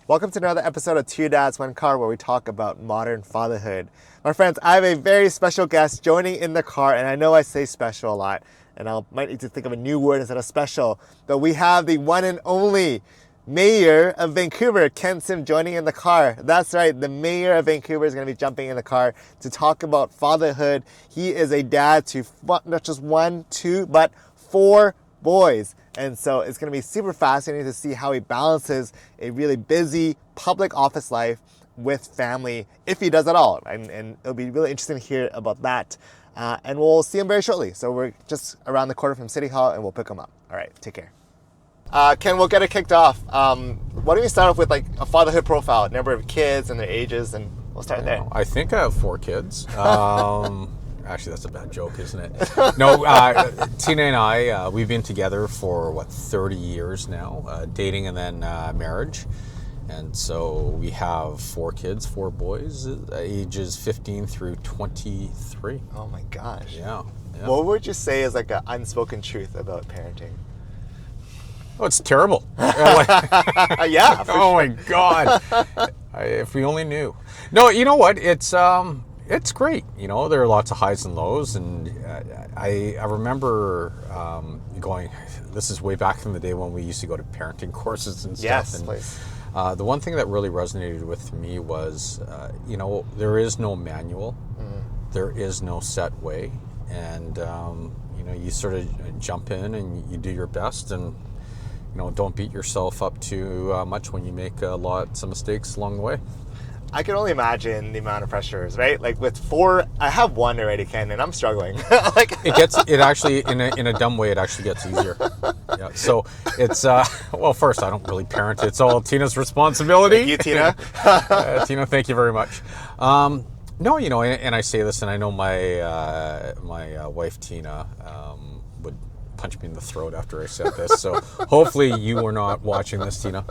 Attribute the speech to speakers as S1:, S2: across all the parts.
S1: Welcome to another episode of Two Dads, One Car, where we talk about modern fatherhood. My friends, I have a very special guest joining in the car, and I know I say special a lot, and I might need to think of a new word instead of special, but we have the one and only Mayor of Vancouver, Ken Sim, joining in the car. That's right, the Mayor of Vancouver is going to be jumping in the car to talk about fatherhood. He is a dad to not just one, two, but four boys. And so it's going to be super fascinating to see how he balances a really busy public office life with family, if he does at all. And it'll be really interesting to hear about that. And we'll see him very shortly. So we're just around the corner from City Hall and we'll pick him up. All right, take care. Ken, we'll get it kicked off. Why don't we start off with like a fatherhood profile, number of kids and their ages, and we'll start there.
S2: I think I have 4 kids. Actually, that's a bad joke, isn't it? No, Tina and I, we've been together for, 30 years now, dating and then marriage. And so we have 4 kids, 4 boys, ages 15 through 23.
S1: Oh my gosh.
S2: Yeah.
S1: What would you say is like an unspoken truth about parenting?
S2: Oh, it's terrible.
S1: Yeah.
S2: Oh my God. If we only knew. No, you know what? It's great. You know, there are lots of highs and lows, and I remember going. This is way back in the day when we used to go to parenting courses and stuff.
S1: Yes,
S2: and,
S1: please.
S2: The one thing that really resonated with me was, there is no manual, there is no set way, and you sort of jump in and you do your best, and don't beat yourself up too much when you make some mistakes along the way.
S1: I can only imagine the amount of pressures, right? Like with 4, I have 1 already, Ken, and I'm struggling.
S2: It actually, in a dumb way, it actually gets easier. Yeah. So it's, first, I don't really parent. It's all Tina's responsibility.
S1: Thank you, Tina.
S2: Tina, thank you very much. No, and I say this, and I know my wife, Tina, would punch me in the throat after I said this. So hopefully you were not watching this, Tina.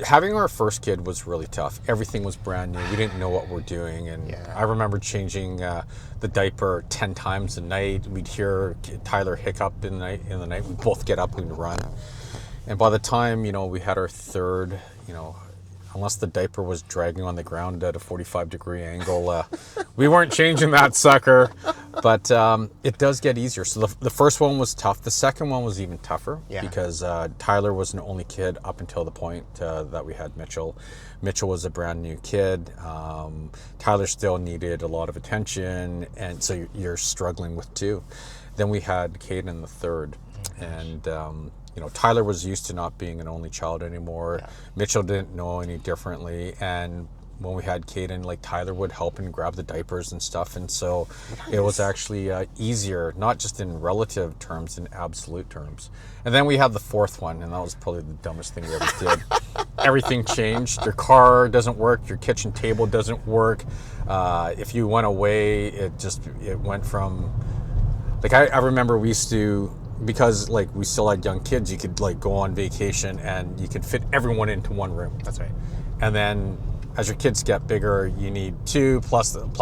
S2: Having our first kid was really tough. Everything was brand new. We didn't know what we're doing. And I remember changing the diaper 10 times a night. We'd hear Tyler hiccup in the night. We'd both get up and run. And by the time, we had our third, unless the diaper was dragging on the ground at a 45-degree angle, we weren't changing that sucker. But it does get easier. So the first one was tough. The second one was even tougher because Tyler was an only kid up until the point that we had Mitchell. Mitchell was a brand new kid. Tyler still needed a lot of attention, and so you're struggling with 2. Then we had Caden, the third, and Tyler was used to not being an only child anymore. Yeah. Mitchell didn't know any differently, and when we had Caden, like Tyler would help and grab the diapers and stuff, and so it was actually easier, not just in relative terms, in absolute terms. And then we had the 4th one, and that was probably the dumbest thing we ever did. Everything changed. Your car doesn't work. Your kitchen table doesn't work. If you went away, it went from I remember we used to. Because we still had young kids, you could go on vacation and you could fit everyone into one room.
S1: That's right.
S2: And then as your kids get bigger, you need 2 plus. And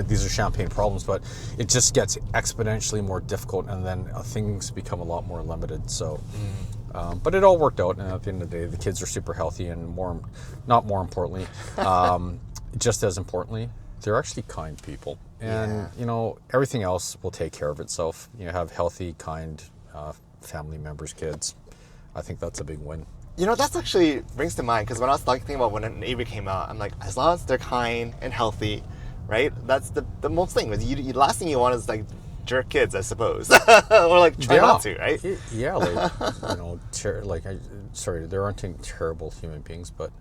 S2: these are champagne problems, but it just gets exponentially more difficult, and then things become a lot more limited. So, but it all worked out, and at the end of the day, the kids are super healthy, and not more importantly, just as importantly, they're actually kind people. And, everything else will take care of itself. You have healthy, kind family members, kids. I think that's a big win.
S1: That's actually brings to mind, because when I was thinking about when Avery came out, I'm like, as long as they're kind and healthy, right? That's the most thing. The last thing you want is jerk kids, I suppose. Or try not to, right?
S2: Yeah, there aren't any terrible human beings, but,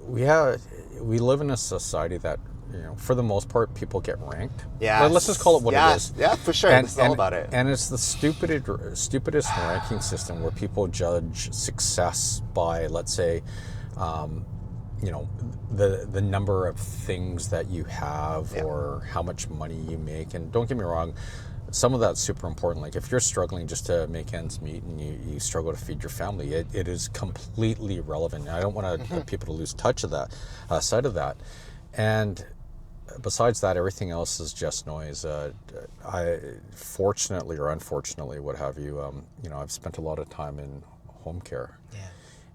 S2: we live in a society that, for the most part, people get ranked. Yeah. Let's just call it what it is.
S1: Yeah, for sure. It's all about it.
S2: And it's the stupidest ranking system where people judge success by, let's say, the number of things that you have or how much money you make. And don't get me wrong, some of that's super important. If you're struggling just to make ends meet and you struggle to feed your family, it is completely relevant. I don't want people to lose touch of that, sight of that. And besides that, everything else is just noise. I, fortunately or unfortunately, what have you, I've spent a lot of time in home care.
S1: Yeah.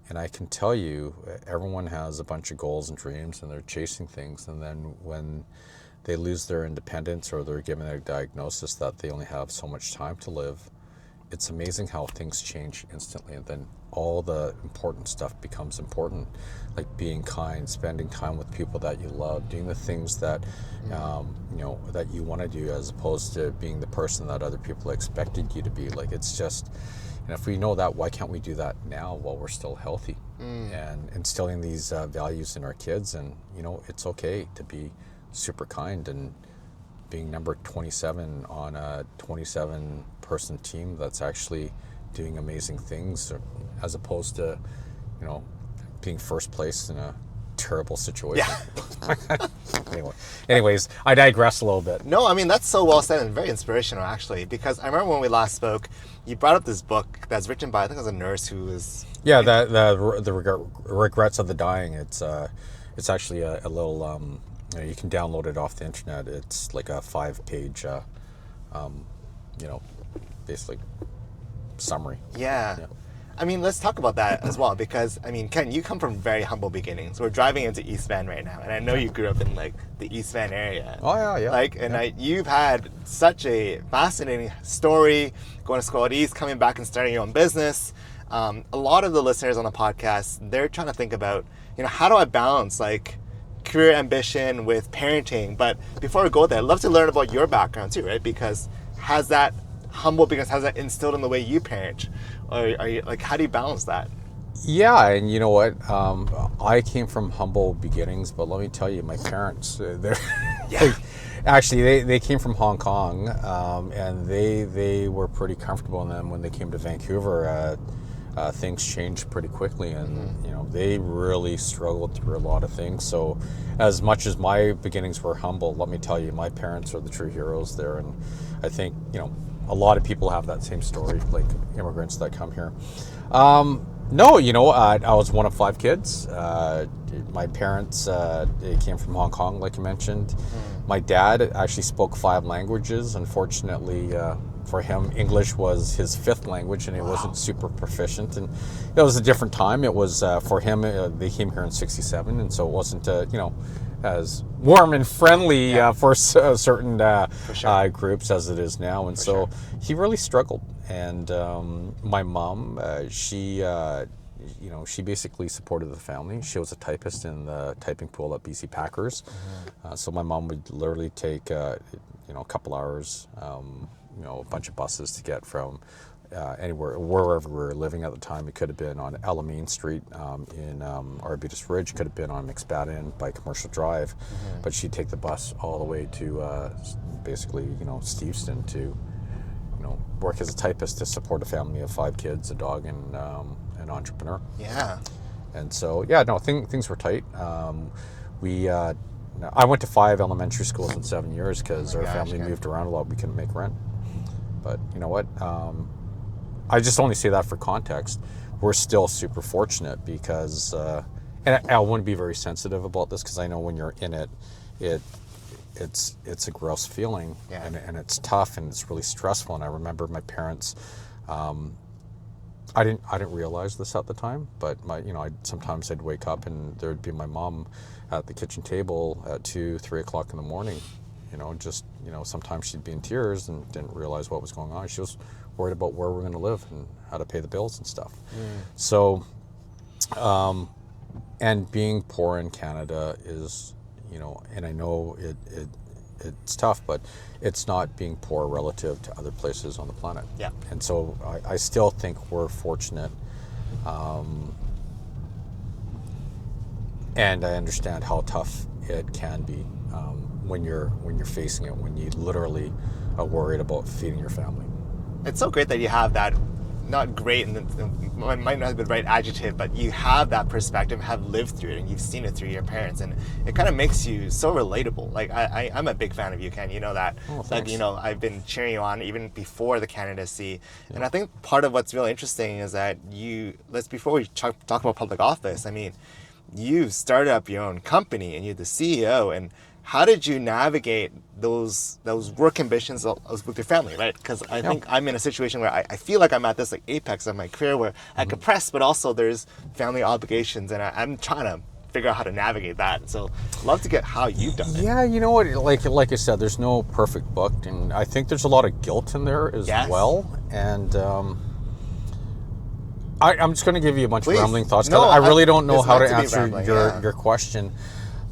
S2: And I can tell you, everyone has a bunch of goals and dreams and they're chasing things. And then when they lose their independence or they're given a diagnosis that they only have so much time to live, it's amazing how things change instantly. And then all the important stuff becomes important, like being kind, spending time with people that you love, doing the things that, that you want to do, as opposed to being the person that other people expected you to be. Like, it's just, and if we know that, why can't we do that now while we're still healthy? And instilling these values in our kids. And, it's okay to be super kind, and being number 27 on a 27-person team that's actually doing amazing things, as opposed to, being first place in a terrible situation.
S1: Yeah.
S2: Anyways, I digress a little bit.
S1: No, I mean, that's so well said and very inspirational, actually, because I remember when we last spoke, you brought up this book that's written by, I think it was a nurse who was...
S2: Yeah, the regrets of the dying. It's actually a little, you can download it off the internet. It's like a 5-page, basically summary.
S1: Yeah. I mean, let's talk about that as well, because, I mean, Ken, you come from very humble beginnings. We're driving into East Van right now, and I know you grew up in, like, the East Van area.
S2: Oh, yeah.
S1: You've had such a fascinating story, going to school at East, coming back and starting your own business. A lot of the listeners on the podcast, they're trying to think about, how do I balance, like, career ambition with parenting? But before we go there, I'd love to learn about your background, too, right? Because has that instilled in the way you parent? Or are you, like, how do you balance that?
S2: Yeah, and you know what? I came from humble beginnings, but let me tell you, my parents, they came from Hong Kong, and they were pretty comfortable. And then when they came to Vancouver, things changed pretty quickly, and they really struggled through a lot of things. So, as much as my beginnings were humble, let me tell you, my parents are the true heroes there, and I think a lot of people have that same story, like immigrants that come here. No, I was one of 5 kids. My parents they came from Hong Kong, like you mentioned. My dad actually spoke 5 languages. Unfortunately, for him, English was his 5th language, and he wasn't super proficient. And it was a different time. It was for him. They came here in '67, and so it wasn't as warm and friendly for certain groups as it is now. And so he really struggled. And my mom, she basically supported the family. She was a typist in the typing pool at BC Packers. So my mom would literally take a couple hours, a bunch of buses to get from wherever we were living at the time. It could have been on Alameen Street in Arbutus Ridge, could have been on McSpadden by Commercial Drive, but she'd take the bus all the way to basically Steveston to work as a typist to support a family of 5 kids, a dog, and an entrepreneur.
S1: Yeah.
S2: And so things were tight. I went to 5 elementary schools in 7 years because our family moved around a lot. We couldn't make rent. But you know what? I just only say that for context. We're still super fortunate because, and I want to be very sensitive about this because I know when you're in it, it's a gross feeling, and it's tough and it's really stressful. And I remember my parents. I didn't realize this at the time, but sometimes I'd wake up and there'd be my mom at the kitchen table at 2-3 o'clock in the morning. Sometimes she'd be in tears and didn't realize what was going on. She was worried about where we're going to live and how to pay the bills and stuff. So, and being poor in Canada is, and I know it's tough, but it's not being poor relative to other places on the planet.
S1: Yeah.
S2: And so I still think we're fortunate. And I understand how tough it can be when you're facing it, when you literally are worried about feeding your family.
S1: It's so great that you have that, not great, and it might not be the right adjective, but you have that perspective, have lived through it, and you've seen it through your parents, and it kind of makes you so relatable. Like I'm a big fan of you, Ken. You know that.
S2: Oh, thanks.
S1: Like I've been cheering you on even before the candidacy, and I think part of what's really interesting is that before we talk about public office, I mean, you started up your own company and you're the CEO, and how did you navigate those work ambitions with your family, right? Because I think I'm in a situation where I feel like I'm at this like apex of my career where I could press, but also there's family obligations, and I'm trying to figure out how to navigate that. So love to get how you've done it.
S2: Yeah, you know what? Like I said, there's no perfect book, and I think there's a lot of guilt in there as well. And I'm just going to give you a bunch of rambling thoughts.
S1: No,
S2: I really don't know how to
S1: meant
S2: answer
S1: rambling,
S2: your question.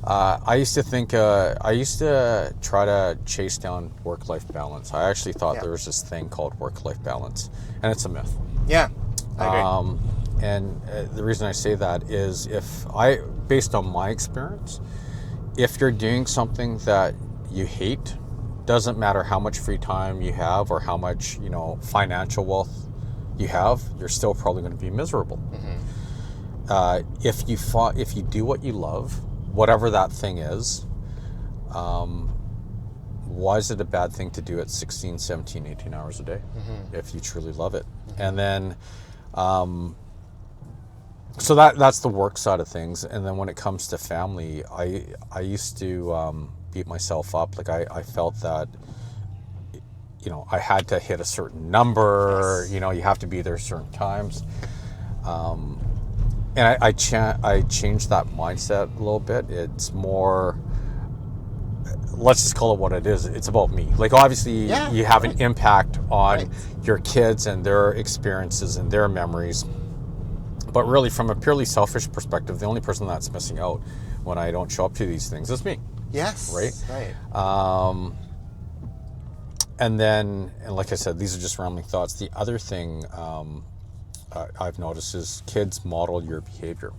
S2: I used to think, I used to try to chase down work-life balance. I actually thought there was this thing called work-life balance, and it's a myth.
S1: Yeah, I agree.
S2: And the reason I say that is based on my experience, if you're doing something that you hate, doesn't matter how much free time you have or how much, financial wealth you have, you're still probably going to be miserable. If you do what you love, whatever that thing is, why is it a bad thing to do it 16, 17, 18 hours a day if you truly love it? And then, so that's the work side of things. And then when it comes to family, I used to beat myself up. Like I felt that, I had to hit a certain number, you have to be there certain times. And I changed that mindset a little bit. It's more, let's just call it what it is. It's about me. Like obviously you have an impact on your kids and their experiences and their memories. But really from a purely selfish perspective, the only person that's missing out when I don't show up to these things is me.
S1: Yes.
S2: Right? And like I said, these are just rambling thoughts. The other thing I've noticed is kids model your behavior,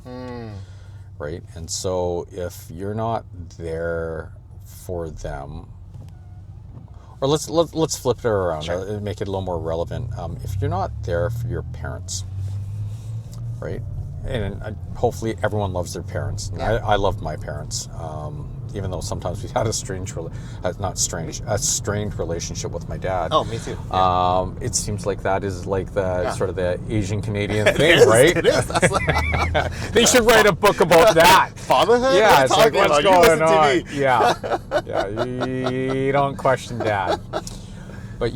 S2: right? And so if you're not there for them, or let's flip it around, make it a little more relevant. If you're not there for your parents, right? And hopefully everyone loves their parents. And I loved my parents, even though sometimes we had a strained relationship with my dad.
S1: Oh, me too.
S2: It seems like that is like the sort of the Asian Canadian thing, right?
S1: It is. That's like...
S2: They should write a book about that.
S1: Fatherhood?
S2: Yeah, it's like what's going on?
S1: To
S2: Yeah, you don't question dad. But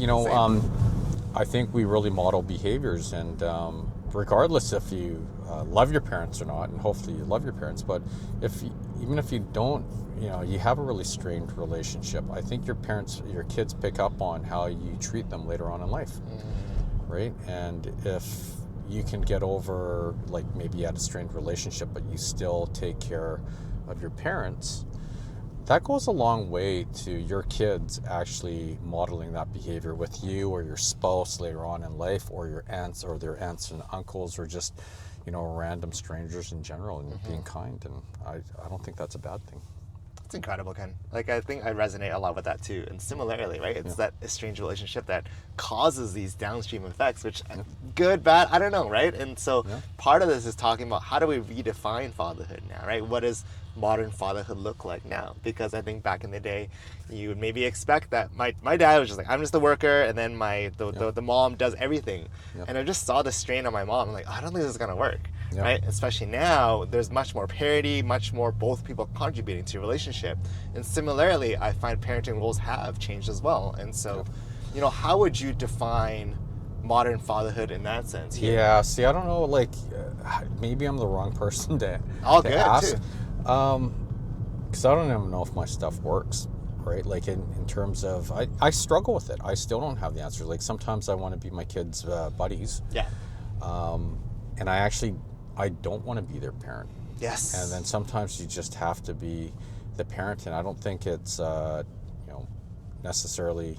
S2: I think we really model behaviors, and regardless if you love your parents or not, and hopefully you love your parents, but even if you don't, you have a really strained relationship, I think your kids pick up on how you treat them later on in life, right? And if you can get over, like maybe you had a strained relationship, but you still take care of your parents, that goes a long way to your kids actually modeling that behavior with you or your spouse later on in life, or your aunts or their aunts and uncles, or just, random strangers in general, and being kind. And I don't think that's a bad thing.
S1: It's incredible, Ken. Like, I think I resonate a lot with that too. And similarly, right? It's that estranged relationship that causes these downstream effects, which good, bad, I don't know, right? And so part of this is talking about how do we redefine fatherhood now, right? What does modern fatherhood look like now? Because I think back in the day, you would maybe expect that my dad was just like, I'm just the worker, and then the mom does everything. And I just saw the strain on my mom. I'm like, I don't think this is gonna work. Right? Especially now, there's much more parity, much more both people contributing to a relationship. And similarly, I find parenting roles have changed as well. And so, how would you define modern fatherhood in that sense here?
S2: Yeah, see, I don't know, like, maybe I'm the wrong person to ask.
S1: Too.
S2: Because I don't even know if my stuff works, right? Like in terms of, I struggle with it. I still don't have the answers. Like sometimes I want to be my kids' buddies.
S1: Yeah.
S2: And I don't want to be their parent.
S1: Yes.
S2: And then sometimes you just have to be the parent, and I don't think it's necessarily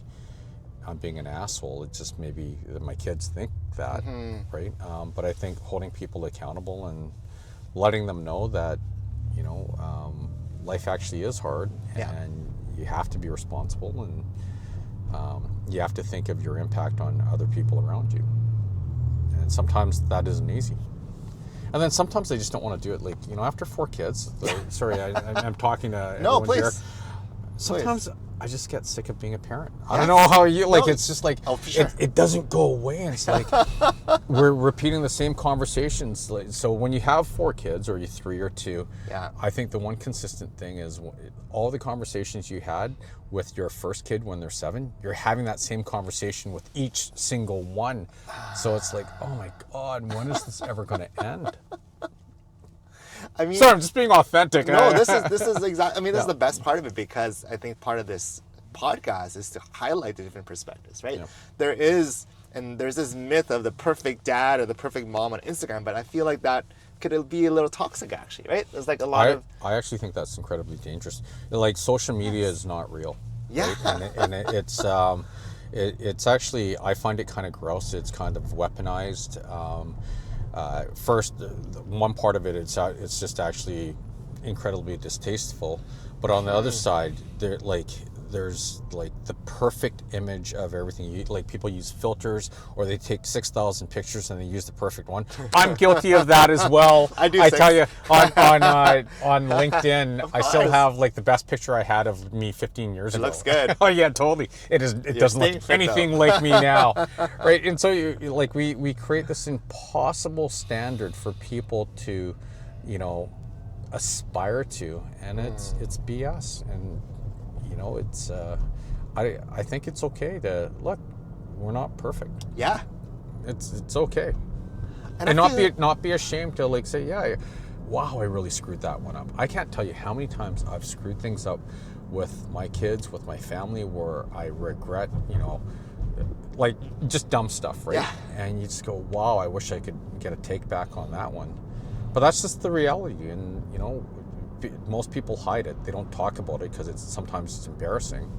S2: I'm being an asshole. It's just maybe that my kids think that, right? But I think holding people accountable and letting them know that life actually is hard, and you have to be responsible, and you have to think of your impact on other people around you. And sometimes that isn't easy. And then sometimes they just don't want to do it. Like, after 4 kids, sorry, I'm talking to
S1: no,
S2: everyone
S1: please.
S2: here. sometimes I just get sick of being a parent. I don't know how you like.
S1: No.
S2: It's just like
S1: Oh, for sure.
S2: it doesn't go away. And it's like we're repeating the same conversations. So when you have 4 kids, or you 3 or 2,
S1: Yeah.
S2: I think the one consistent thing is all the conversations you had with your first kid when they're 7. You're having that same conversation with each single one. So it's like, oh my God, when is this ever going to end?
S1: I mean,
S2: Sorry, I'm just being authentic.
S1: no, this is exactly. I mean, this is the best part of it, because I think part of this podcast is to highlight the different perspectives, right?
S2: Yeah.
S1: There's this myth of the perfect dad or the perfect mom on Instagram, but I feel like that could be a little toxic, actually, right? There's like a lot of.
S2: I actually think that's incredibly dangerous. Like, social media is not real.
S1: Yeah.
S2: Right? It's actually, I find it kind of gross. It's kind of weaponized. First, one part of it, it's just actually incredibly distasteful. But on the other side, there's like the perfect image of everything. Like, people use filters, or they take 6,000 pictures and they use the perfect one. I'm guilty of that as well.
S1: I do.
S2: I tell you, on LinkedIn, I still
S1: course.
S2: have like the best picture I had of me 15 years ago.
S1: It looks good.
S2: Oh yeah, totally. It doesn't
S1: staying
S2: look
S1: fit,
S2: anything
S1: though.
S2: like me now, right? And so we create this impossible standard for people to, aspire to, and it's BS. And it's I think it's okay to look. We're not perfect.
S1: Yeah.
S2: It's okay,
S1: And
S2: and
S1: I
S2: not
S1: feel-
S2: not be ashamed to like say, yeah, wow, I really screwed that one up. I can't tell you how many times I've screwed things up with my kids, with my family, where I regret, like just dumb stuff, right?
S1: Yeah.
S2: And you just go, wow, I wish I could get a take back on that one. But that's just the reality, and most people hide it. They don't talk about it because sometimes it's embarrassing.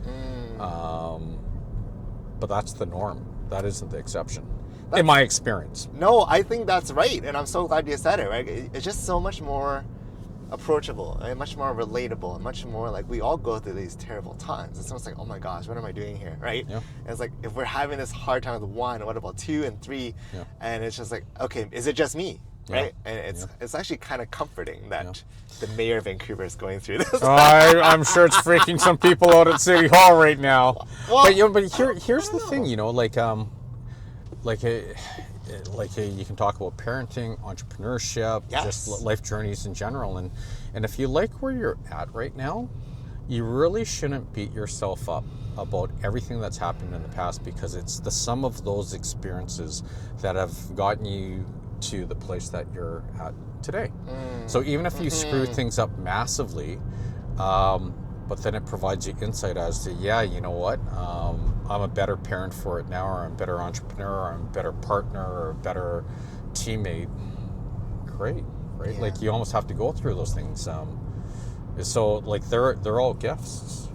S2: But that's the norm. That isn't the exception, in my experience.
S1: No, I think that's right, and I'm so glad you said it. Right? It's just so much more approachable, and much more relatable, and much more like we all go through these terrible times. It's almost like, oh my gosh, what am I doing here, right?
S2: Yeah.
S1: And it's like, if we're having this hard time with 1, what about 2 and 3?
S2: Yeah.
S1: And it's just like, okay, is it just me,
S2: Yeah.
S1: right? And it's actually kind of comforting that the mayor of Vancouver is going through this.
S2: I'm sure it's freaking some people out at City Hall right now.
S1: Well-
S2: but here's the thing, you can talk about parenting, entrepreneurship,
S1: Yes.
S2: just life journeys in general, and if you like where you're at right now, you really shouldn't beat yourself up about everything that's happened in the past, because it's the sum of those experiences that have gotten you to the place that you're at today. So even if you screw things up massively, but then it provides you insight as to, yeah, you know what, I'm a better parent for it now, or I'm a better entrepreneur, or I'm a better partner, or a better teammate. Great, right?
S1: Yeah.
S2: Like, you almost have to go through those things. So like they're all gifts.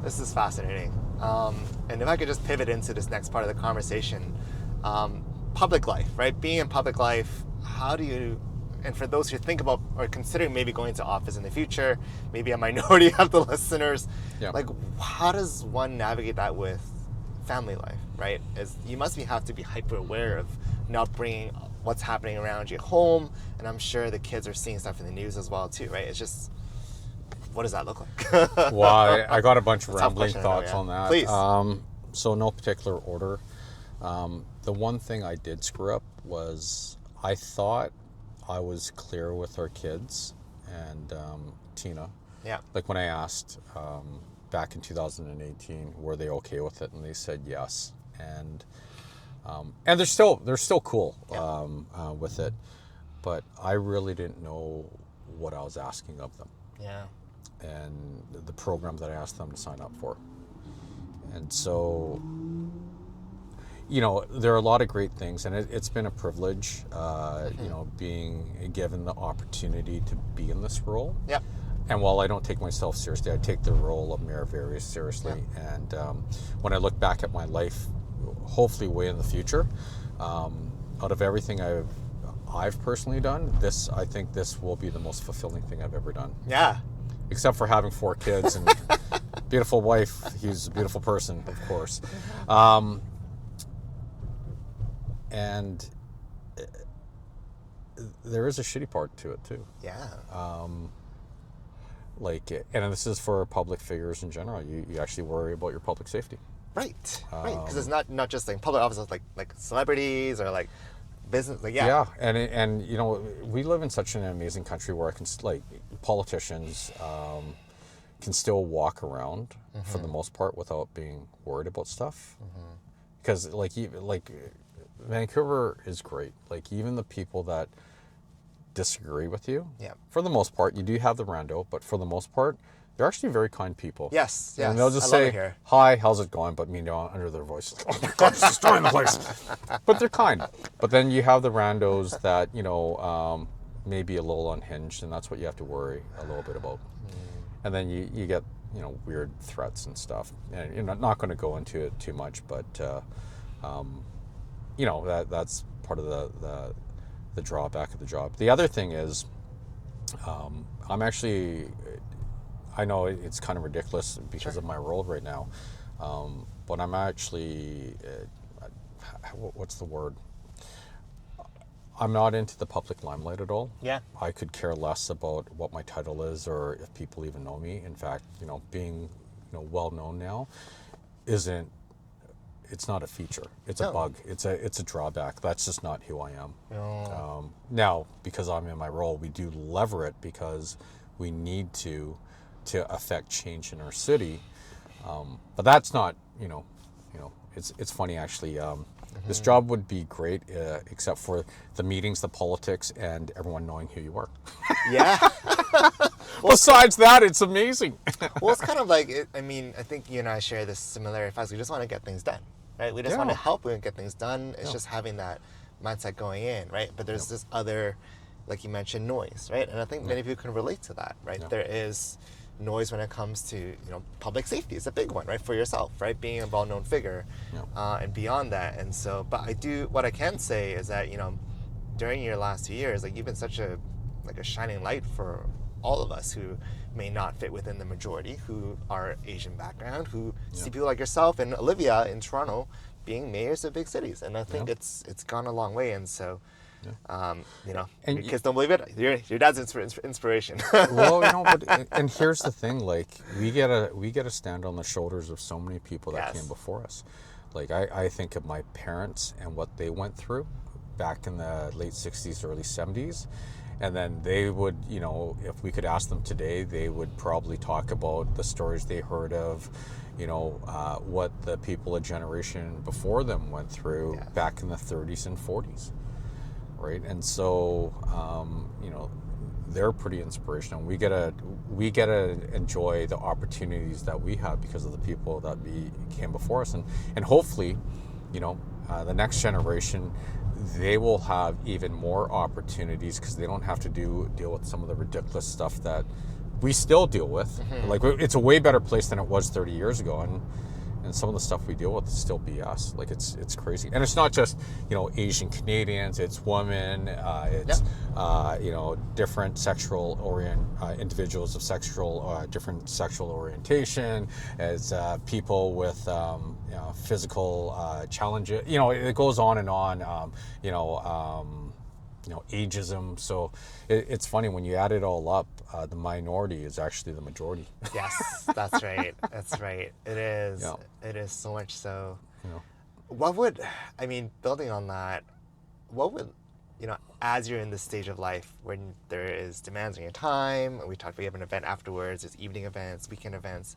S1: This is fascinating. And if I could just pivot into this next part of the conversation, public life, right? Being in public life, how do you, and for those who think about or considering maybe going to office in the future, maybe a minority of the listeners,
S2: Yeah.
S1: like, how does one navigate that with family life, right? You must have to be hyper aware of not bringing what's happening around you home, and I'm sure the kids are seeing stuff in the news as well too, right? It's just, what does that look like?
S2: Well, I got a bunch of
S1: That's a tough
S2: rambling
S1: question, I know,
S2: thoughts
S1: yeah.
S2: on that.
S1: Please.
S2: So no particular order. The one thing I did screw up was I thought I was clear with our kids and Tina.
S1: Yeah.
S2: Like, when I asked back in 2018, were they okay with it, and they said yes. And they're still cool with it, but I really didn't know what I was asking of them,
S1: Yeah.
S2: and the program that I asked them to sign up for. And so, there are a lot of great things, and it's been a privilege, being given the opportunity to be in this role.
S1: Yep.
S2: And while I don't take myself seriously, I take the role of mayor very seriously. Yeah. And when I look back at my life, hopefully way in the future, out of everything I've personally done, I think this will be the most fulfilling thing I've ever done.
S1: Yeah.
S2: Except for having 4 kids and beautiful wife. He's a beautiful person, of course. And there is a shitty part to it too.
S1: Yeah.
S2: like, and this is for public figures in general. You actually worry about your public safety.
S1: Right, right. Because it's not just like public offices, like celebrities or like business. Like
S2: Yeah, and you know, we live in such an amazing country where I can like politicians can still walk around for the most part without being worried about stuff. Because like Vancouver is great. Like even the people that disagree with you,
S1: Yeah.
S2: for the most part, you do have the rando, but for the most part, they're actually very kind people.
S1: Yes, yes.
S2: And they'll just
S1: I love it
S2: say,
S1: here.
S2: "Hi, how's it going?" But under their voice, "Oh my God, it's destroying the place." But they're kind. But then you have the randos that may be a little unhinged, and that's what you have to worry a little bit about. And then you get weird threats and stuff. And you're not going to go into it too much, but that's part of the drawback of the job. The other thing is, I know it's kind of ridiculous because of my role right now, but I'm actually, what's the word? I'm not into the public limelight at all.
S1: Yeah.
S2: I could care less about what my title is or if people even know me. In fact, being well known now it's not a feature. It's a bug. It's a drawback. That's just not who I am.
S1: No.
S2: Now, because I'm in my role, we do lever it because we need to affect change in our city. But that's not, it's funny actually. This job would be great except for the meetings, the politics, and everyone knowing who you are.
S1: Yeah.
S2: Besides that, it's amazing.
S1: Well, it's kind of like, I think you and I share this similar fact. We just want to get things done, right? We just want to help and get things done. It's just having that mindset going in, right? But there's this other, like you mentioned, noise, right? And I think many people can relate to that, right? There is noise when it comes to public safety. It's a big one, right, for yourself, right, being a well-known figure, and beyond that. And so, but what I can say is that during your last 2 years, like you've been such a shining light for all of us who may not fit within the majority, who are Asian background, who see people like yourself and Olivia in Toronto being mayors of big cities. And I think it's gone a long way. And so, and your kids don't believe it. Your dad's inspiration.
S2: Well, and here's the thing: like we get to stand on the shoulders of so many people that came before us. Like I think of my parents and what they went through back in the late '60s, early '70s, and then they would, if we could ask them today, they would probably talk about the stories they heard of, what the people a generation before them went through back in the '30s and '40s. Right, and so they're pretty inspirational. We get to enjoy the opportunities that we have because of the people that came before us, and hopefully, the next generation, they will have even more opportunities because they don't have to deal with some of the ridiculous stuff that we still deal with. Like it's a way better place than it was 30 years ago, and some of the stuff we deal with is still BS. Like it's crazy, and it's not just Asian Canadians. It's women. It's different individuals of different sexual orientation. It's people with physical challenges. It goes on and on. Ageism. So it's funny when you add it all up, the minority is actually the majority.
S1: Yes, that's right. That's right. It is. Yeah. It is so much so. Building on that, what would, as you're in this stage of life when there is demands on your time, and we have an event afterwards, there's evening events, weekend events,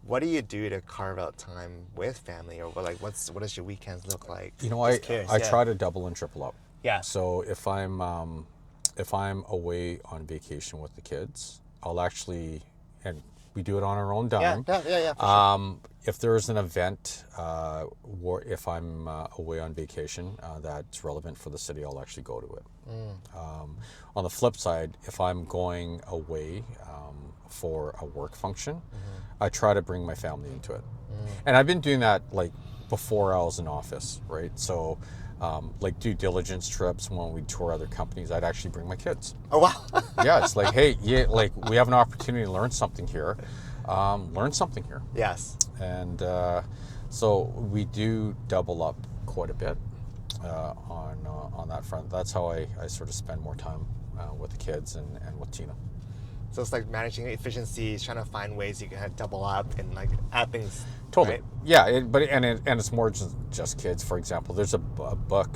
S1: what do you do to carve out time with family, or what does your weekends look like?
S2: I try to double and triple up.
S1: Yeah.
S2: So if I'm away on vacation with the kids, I'll actually, and we do it on our own dime.
S1: Yeah. Sure.
S2: If there's an event, if I'm away on vacation that's relevant for the city, I'll actually go to it. On the flip side, if I'm going away for a work function, I try to bring my family into it. And I've been doing that like before I was in office, right? So. Like due diligence trips when we tour other companies, I'd actually bring my kids.
S1: Oh wow!
S2: Yeah, it's like, hey, like we have an opportunity to learn something here.
S1: Yes.
S2: And so we do double up quite a bit on that front. That's how I sort of spend more time with the kids and with Tina.
S1: So it's like managing efficiencies, trying to find ways you can kind of double up and like add things.
S2: Totally.
S1: Right?
S2: Yeah, and it's more just kids. For example, there's a book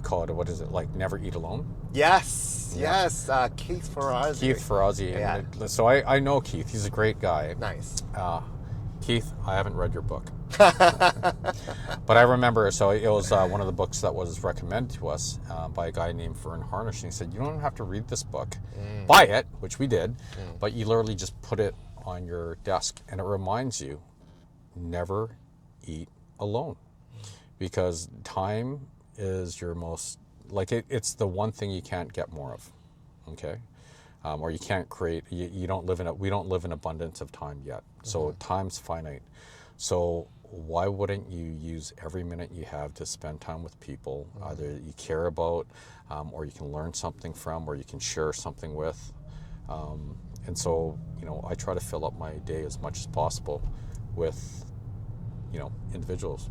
S2: called, what is it, like Never Eat Alone?
S1: Yes,
S2: Yeah.
S1: yes. Keith Ferrazzi.
S2: Keith Ferrazzi.
S1: Yeah.
S2: So I know Keith. He's a great guy.
S1: Nice.
S2: Keith, I haven't read your book. But I remember, so it was one of the books that was recommended to us by a guy named Vern Harnish. And he said, you don't have to read this book. Buy it, which we did, but you literally just put it on your desk. And it reminds you, never eat alone. Because time is your most, like it's the one thing you can't get more of, okay? Or you can't create, we don't live in abundance of time yet. So time's finite. So why wouldn't you use every minute you have to spend time with people either you care about, or you can learn something from, or you can share something with. And so, I try to fill up my day as much as possible with, individuals.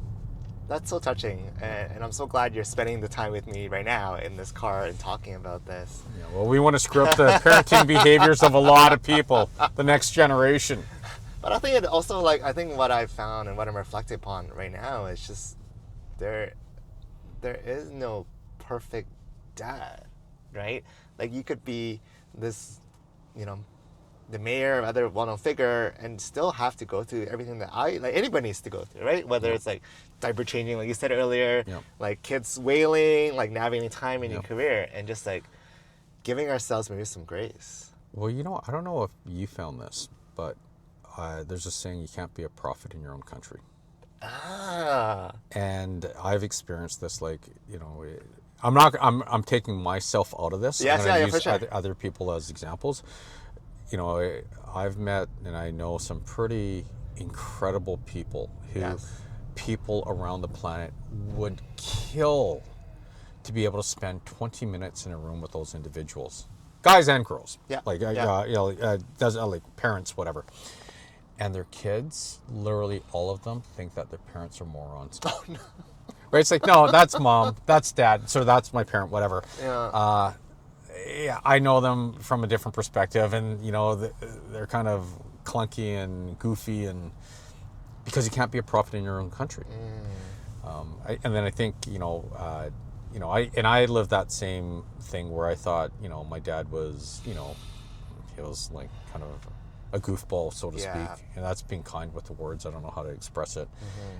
S1: That's so touching, and I'm so glad you're spending the time with me right now in this car and talking about this.
S2: Yeah, well, we want to screw up the parenting behaviors of a lot of people, the next generation.
S1: But I think it also, I think what I've found and what I'm reflecting upon right now is just there is no perfect dad, right? Like, you could be this, the mayor or other well-known figure and still have to go through everything that anybody needs to go through, right? Whether it's like diaper changing, like you said earlier, like kids wailing, like navigating time in your career, and just like giving ourselves maybe some grace.
S2: Well, I don't know if you found this, but there's a saying, you can't be a prophet in your own country. And I've experienced this, I'm taking myself out of this.
S1: Yes,
S2: I'm gonna
S1: yeah,
S2: use
S1: for sure.
S2: other people as examples. I've met and I know some pretty incredible people who people around the planet would kill to be able to spend 20 minutes in a room with those individuals, guys and girls, like parents, whatever. And their kids, literally all of them, think that their parents are morons.
S1: Oh, no.
S2: Right? It's like, no, that's mom, that's dad, so that's my parent, whatever.
S1: Yeah.
S2: I know them from a different perspective, and they're kind of clunky and goofy, and because you can't be a prophet in your own country. And then I think I lived that same thing where I thought my dad was he was like kind of a goofball, so to speak, and that's being kind with the words. I don't know how to express it.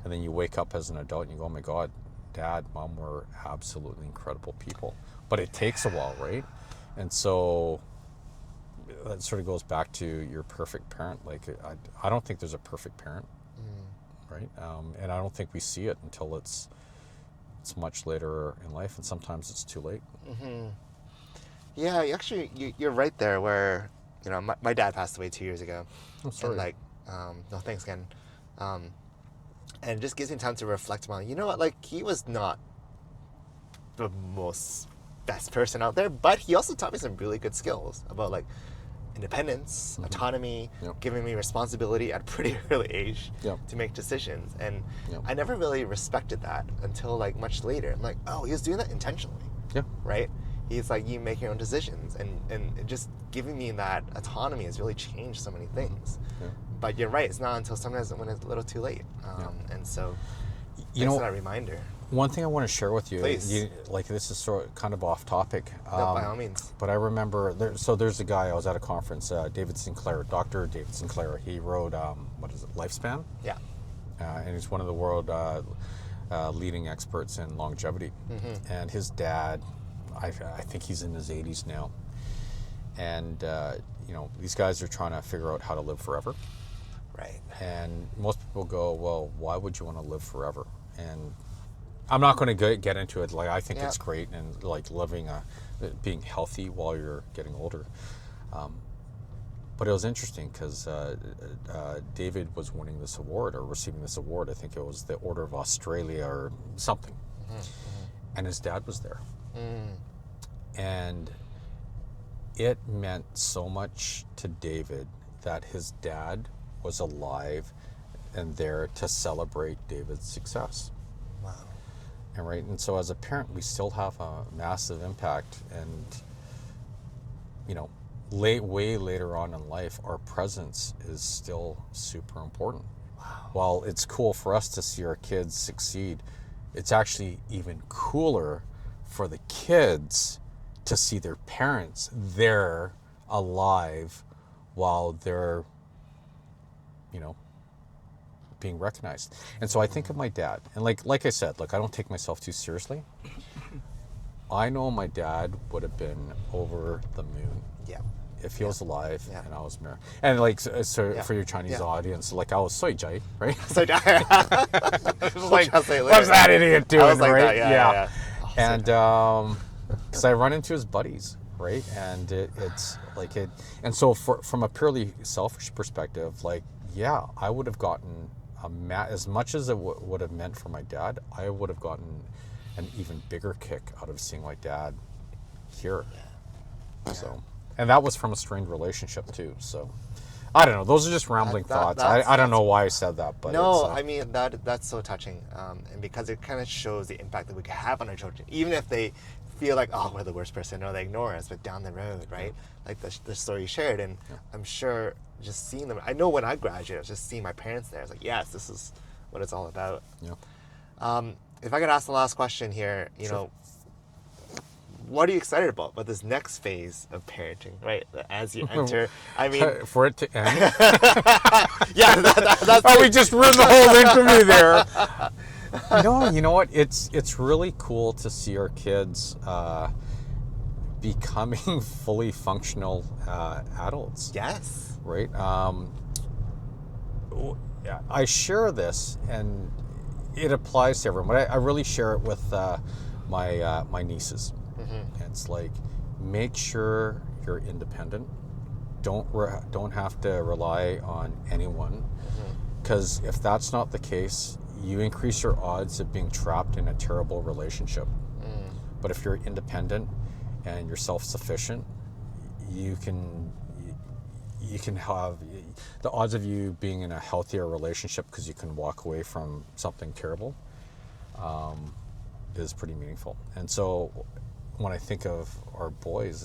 S2: And then you wake up as an adult and you go, oh my God, Dad, Mom were absolutely incredible people, but it takes a while, right? And so that sort of goes back to your perfect parent. Like, I don't think there's a perfect parent, right? And I don't think we see it until it's much later in life, and sometimes it's too late.
S1: Yeah, actually, you're right there where, my dad passed away 2 years ago.
S2: I'm sorry.
S1: And no, thanks again. And it just gives me time to reflect on, he was not the most best person out there, but he also taught me some really good skills about independence, autonomy, giving me responsibility at a pretty early age to make decisions. And I never really respected that until much later. I'm like, oh, he was doing that intentionally. Right? He's like, you make your own decisions, and just giving me that autonomy has really changed so many things. But you're right, it's not until sometimes when it's a little too late. And so thanks for that reminder.
S2: One thing I want to share with you,
S1: Please.
S2: This is sort of kind of off topic.
S1: No, by all means.
S2: But I remember, there's a guy, I was at a conference, David Sinclair, Dr. David Sinclair. He wrote, Lifespan?
S1: Yeah.
S2: And he's one of the world leading experts in longevity. And his dad, I think he's in his 80s now. And, these guys are trying to figure out how to live forever.
S1: Right.
S2: And most people go, well, why would you want to live forever? And I'm not going to get into it. I think it's great, and being healthy while you're getting older. But it was interesting because David was winning this award or receiving this award. I think it was the Order of Australia or something. And his dad was there. And it meant so much to David that his dad was alive and there to celebrate David's success.
S1: Wow.
S2: And so as a parent, we still have a massive impact, and way later on in life, our presence is still super important. While it's cool for us to see our kids succeed, it's actually even cooler for the kids to see their parents there alive while they're, you know, being recognized. And so I think of my dad, and like I said, look, I don't take myself too seriously. I know my dad would have been over the moon
S1: Yeah.
S2: if he was alive
S1: Yeah.
S2: and I was married. And like, so
S1: Yeah.
S2: for your Chinese
S1: Yeah.
S2: audience, like I was soy jai, right?
S1: So
S2: Like,
S1: translate later.
S2: what's that idiot doing,
S1: I was like
S2: right?
S1: that, yeah. Oh, so
S2: And because I run into his buddies, right? And it's like it. And so from a purely selfish perspective, like, yeah, I would have gotten as much as it would have meant for my dad, I would have gotten an even bigger kick out of seeing my dad here. So, and that was from a strained relationship too. So, I don't know. Those are just rambling thoughts. I don't know why I said that, but
S1: no,
S2: it's,
S1: I mean that's so touching, and because it kind of shows the impact that we can have on our children, even if they feel like, oh, we're the worst person, or they ignore us, but down the road, right? Like the story you shared, and I'm sure just seeing them. I know when I graduated, I was just seeing my parents there. I was like, yes, this is what it's all about.
S2: yeah.
S1: If I could ask the last question here, you know, what are you excited about this next phase of parenting, right? As you enter, I mean,
S2: For it to end.
S1: yeah, that's
S2: Oh, we just ruined the whole thing for me there. No, you know what? It's really cool to see our kids becoming fully functional adults.
S1: yes.
S2: Right? I share this, and it applies to everyone, but I really share it with my nieces. It's like, make sure you're independent. Don't have to rely on anyone, because if that's not the case, you increase your odds of being trapped in a terrible relationship. But if you're independent and you're self-sufficient, you can have the odds of you being in a healthier relationship, because you can walk away from something terrible, is pretty meaningful. And so when I think of our boys,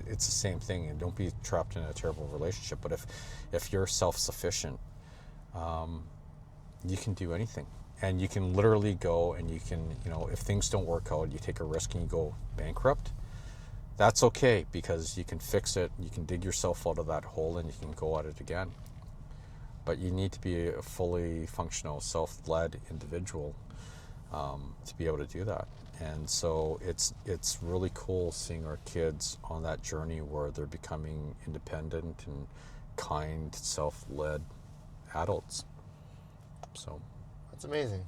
S2: it's the same thing. And don't be trapped in a terrible relationship. But if you're self-sufficient, you can do anything, and you can literally go and you can, you know, if things don't work out, you take a risk and you go bankrupt. That's okay, because you can fix it. You can dig yourself out of that hole and you can go at it again. But you need to be a fully functional, self-led individual to be able to do that. And so it's really cool seeing our kids on that journey where they're becoming independent and kind, self-led adults. So
S1: That's amazing.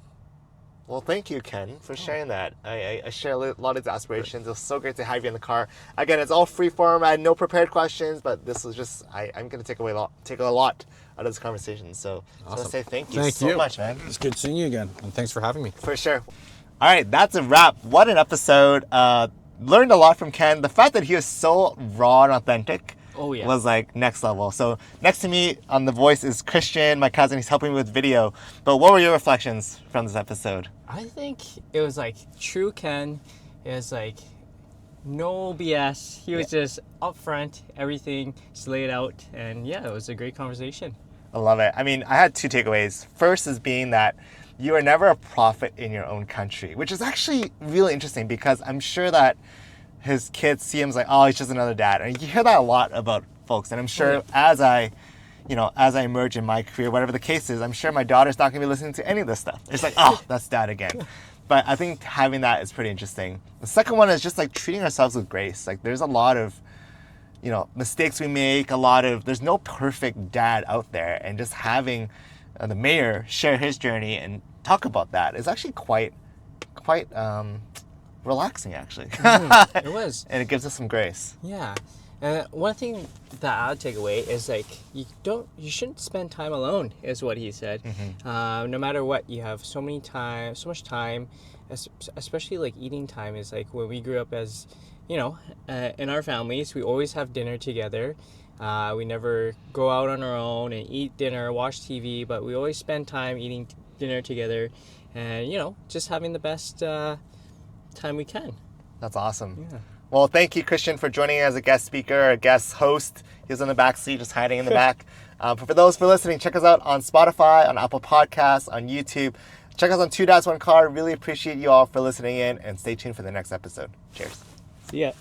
S1: Well, thank you, Ken, for sharing that. I share a lot of these aspirations. It was so great to have you in the car. Again, it's all free form. I had no prepared questions, but this was just, I'm going to take a lot out of this conversation. So I want to say thank you so much, man.
S2: It's good seeing you again, and thanks for having me.
S1: For sure. All right, that's a wrap. What an episode. Learned a lot from Ken. The fact that he was so raw and authentic was like next level. So next to me on The Voice is Christian, my cousin. He's helping me with video. But what were your reflections from this episode?
S3: I think it was like true Ken. It was like no BS. He was just upfront, everything just laid out. And yeah, it was a great conversation.
S1: I love it. I mean, I had two takeaways. First is being that you are never a prophet in your own country, which is actually really interesting, because I'm sure that his kids see him as like, oh, he's just another dad. And you hear that a lot about folks. And I'm sure as I emerge in my career, whatever the case is, I'm sure my daughter's not going to be listening to any of this stuff. It's like, oh, that's dad again. But I think having that is pretty interesting. The second one is just like treating ourselves with grace. Like there's a lot of, mistakes we make, there's no perfect dad out there. And just having the mayor share his journey and talk about that is actually quite relaxing, actually.
S3: It was.
S1: And it gives us some grace.
S3: Yeah. And one thing that I'll take away is like you shouldn't spend time alone, is what he said. No matter what, you have so much time, especially like eating time. Is like when we grew up as, in our families, we always have dinner together. We never go out on our own and eat dinner, watch TV, but we always spend time eating dinner together, and just having the best time we can.
S1: That's awesome.
S3: Yeah.
S1: Well, thank you, Christian, for joining as a guest speaker, a guest host. He was in the back seat, just hiding in the back. But for those for listening, check us out on Spotify, on Apple Podcasts, on YouTube. Check us on Two Dads, One Car. Really appreciate you all for listening in, and stay tuned for the next episode. Cheers.
S3: See ya.